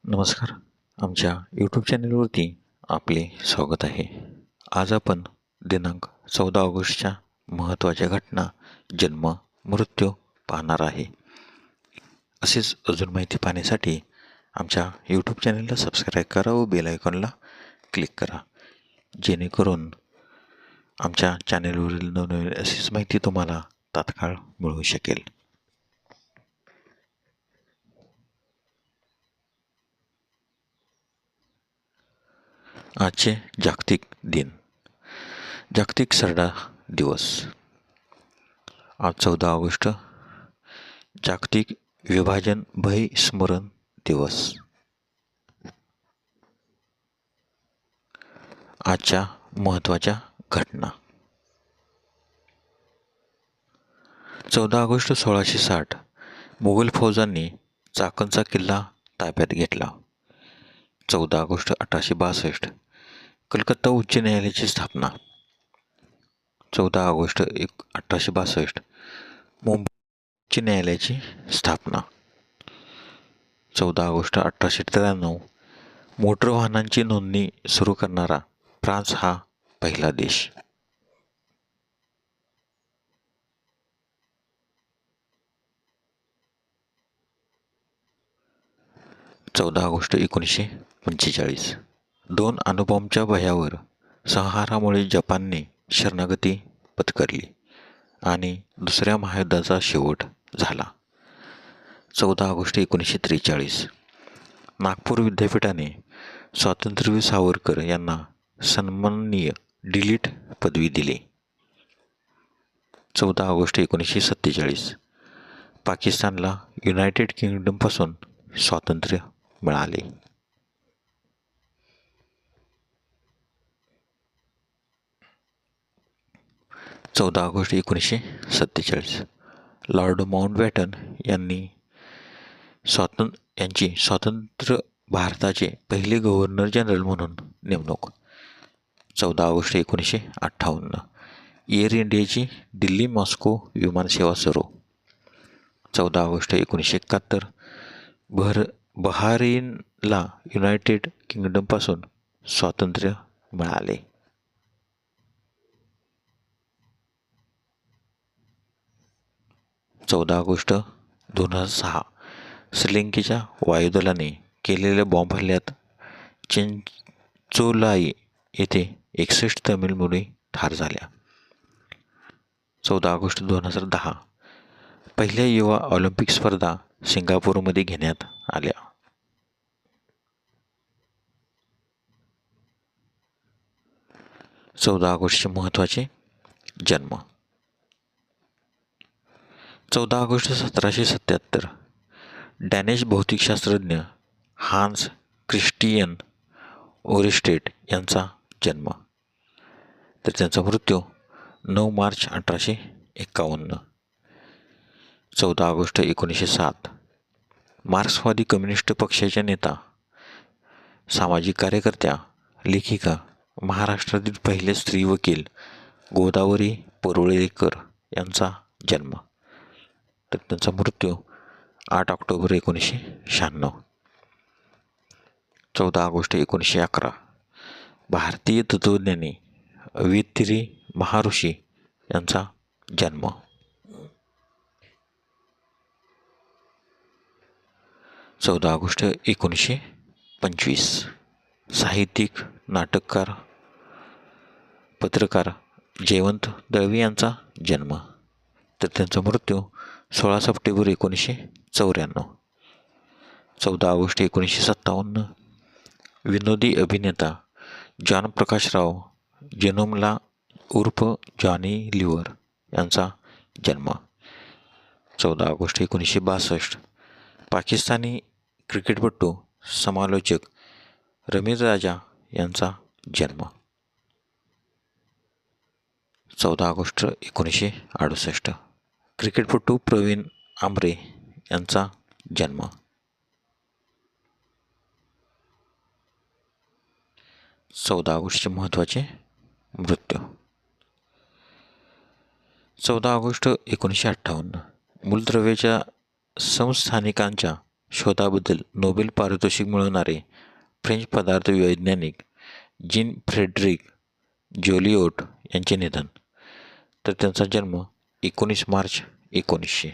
नमस्कार. आमच्या यूट्यूब चॅनलवरती आपले स्वागत आहे. आज आपण दिनांक 14 ऑगस्टच्या महत्त्वाच्या घटना, जन्म, मृत्यू पाहणार आहे. असेच अजून माहिती पाहण्यासाठी आमच्या यूट्यूब चॅनलला सबस्क्राईब करा व बेल आयकॉनला क्लिक करा, जेणेकरून आमच्या चॅनलवरील नवनवीन अशीच माहिती तुम्हाला तात्काळ मिळू शकेल. आजचे जागतिक दिन. जागतिक सरडा दिवस. आज 14 ऑगस्ट जागतिक विभाजन भय स्मरण दिवस. आजच्या महत्त्वाच्या घटना. 14 ऑगस्ट 1660 मुघल फौजांनी चाकणचा किल्ला ताब्यात घेतला. 14 ऑगस्ट 1862 कलकत्ता उच्च न्यायालयाची स्थापना. 14 ऑगस्ट 1862 मुंबई उच्च न्यायालयाची स्थापना. 14 ऑगस्ट 1893 मोटर वाहनांची नोंदणी सुरू करणारा फ्रान्स हा पहिला देश. 14 ऑगस्ट 1945 2 अणुबॉम्बच्या भयावर संहारामुळे जपानने शरणागती पत्करली आणि दुसऱ्या महायुद्धाचा शेवट झाला. 14 ऑगस्ट 1943 नागपूर विद्यापीठाने स्वातंत्र्यवीर सावरकर यांना सन्माननीय डी.लिट. पदवी दिली. 14 ऑगस्ट 1947 पाकिस्तानला युनायटेड किंगडमपासून स्वातंत्र्य मिळाले. 14 ऑगस्ट 1947 लॉर्ड माउंटबॅटन यांची स्वतंत्र भारताचे पहिले गव्हर्नर जनरल म्हणून नेमणूक. 14 ऑगस्ट 1958 एअर इंडियाची दिल्ली मॉस्को विमानसेवा सुरू. 14 ऑगस्ट 1971 बहारीनला युनायटेड किंगडमपासून स्वातंत्र्य मिळाले. 14 ऑगस्ट 2006 श्रीलंकेच्या वायुदलाने केलेल्या बॉम्ब हल्ल्यात चिंचोलाई येथे 61 तमिळ मुली ठार झाल्या. 14 ऑगस्ट 2010 पहिल्या युवा ऑलिम्पिक स्पर्धा सिंगापूरमध्ये घेण्यात आल्या. 14 ऑगस्टचे महत्त्वाचे जन्म. 14 ऑगस्ट 1777 डॅनिश भौतिकशास्त्रज्ञ हान्स क्रिस्टियन ओरेस्टेड यांचा जन्म, तर त्यांचा मृत्यू 9 मार्च 1851. 14 ऑगस्ट 1907 मार्क्सवादी कम्युनिस्ट पक्षाच्या नेता, सामाजिक कार्यकर्त्या, लेखिका, महाराष्ट्रातील पहिले स्त्री वकील गोदावरी परुळेकर यांचा जन्म, तर त्यांचा मृत्यू 8 ऑक्टोबर 1996. 14 ऑगस्ट 1911 भारतीय तत्त्वज्ञानी अवधूत महर्षी यांचा जन्म. 14 ऑगस्ट 1925 साहित्यिक, नाटककार, पत्रकार जयवंत दळवी यांचा जन्म, तर त्यांचा मृत्यू 16 सप्टेंबर 1994. 14 ऑगस्ट 1957 विनोदी अभिनेता जॉन प्रकाशराव जनमला उर्फ जॉनी लिव्हर यांचा जन्म. 14 ऑगस्ट 1962 पाकिस्तानी क्रिकेटपटू, समालोचक रमीज राजा यांचा जन्म. 14 ऑगस्ट 1968 क्रिकेटपटू प्रवीण आमरे यांचा जन्म. 14 ऑगस्टचे महत्त्वाचे मृत्यू. 14 ऑगस्ट 1958 मूलद्रव्याच्या संस्थानिकांच्या शोधाबद्दल नोबेल पारितोषिक मिळवणारे फ्रेंच पदार्थ वैज्ञानिक जीन फ्रेडरिक जोलिओट यांचे निधन. तर त्यांचा जन्म 19 मार्च 1900.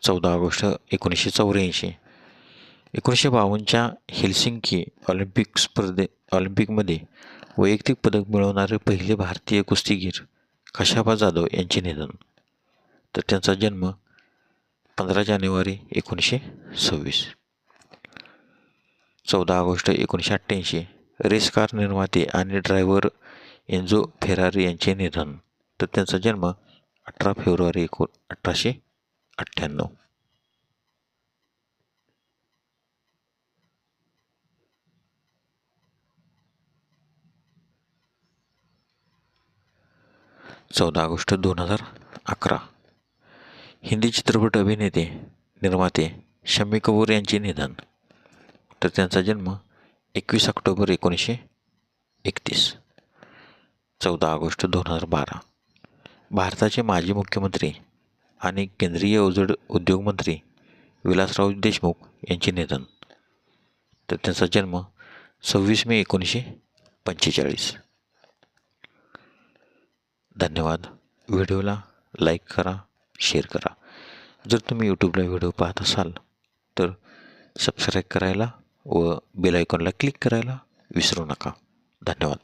14 ऑगस्ट 1984. 1952च्या हेल्सिंकी ऑलिम्पिकमध्ये वैयक्तिक पदक मिळवणारे पहिले भारतीय कुस्तीगीर खाशाबा जाधव यांचे निधन. तर त्यांचा जन्म 15 जानेवारी 1926. 14 ऑगस्ट 1988. रेस कार निर्माते आणि ड्रायव्हर एन्झो फेरारी यांचे निधन. तर त्यांचा जन्म 18 फेब्रुवारी 1898. 14 ऑगस्ट 2011. हिंदी चित्रपट अभिनेते निर्माते शम्मी कपूर यांचे निधन. तर त्यांचा जन्म 21 ऑक्टोबर 1931. 14 ऑगस्ट 2012. भारताचे माजी मुख्यमंत्री आणि केंद्रीय उद्योग मंत्री विलासराव देशमुख यांचे निधन. तर त्यांचा जन्म 26 मे 1945. धन्यवाद. व्हिडिओला लाईक करा, शेअर करा. जर तुम्ही यूट्यूबला व्हिडिओ पाहत असाल तर सबस्क्राईब करायला व बेल आयकॉनला क्लिक करायला विसरू नका. धन्यवाद.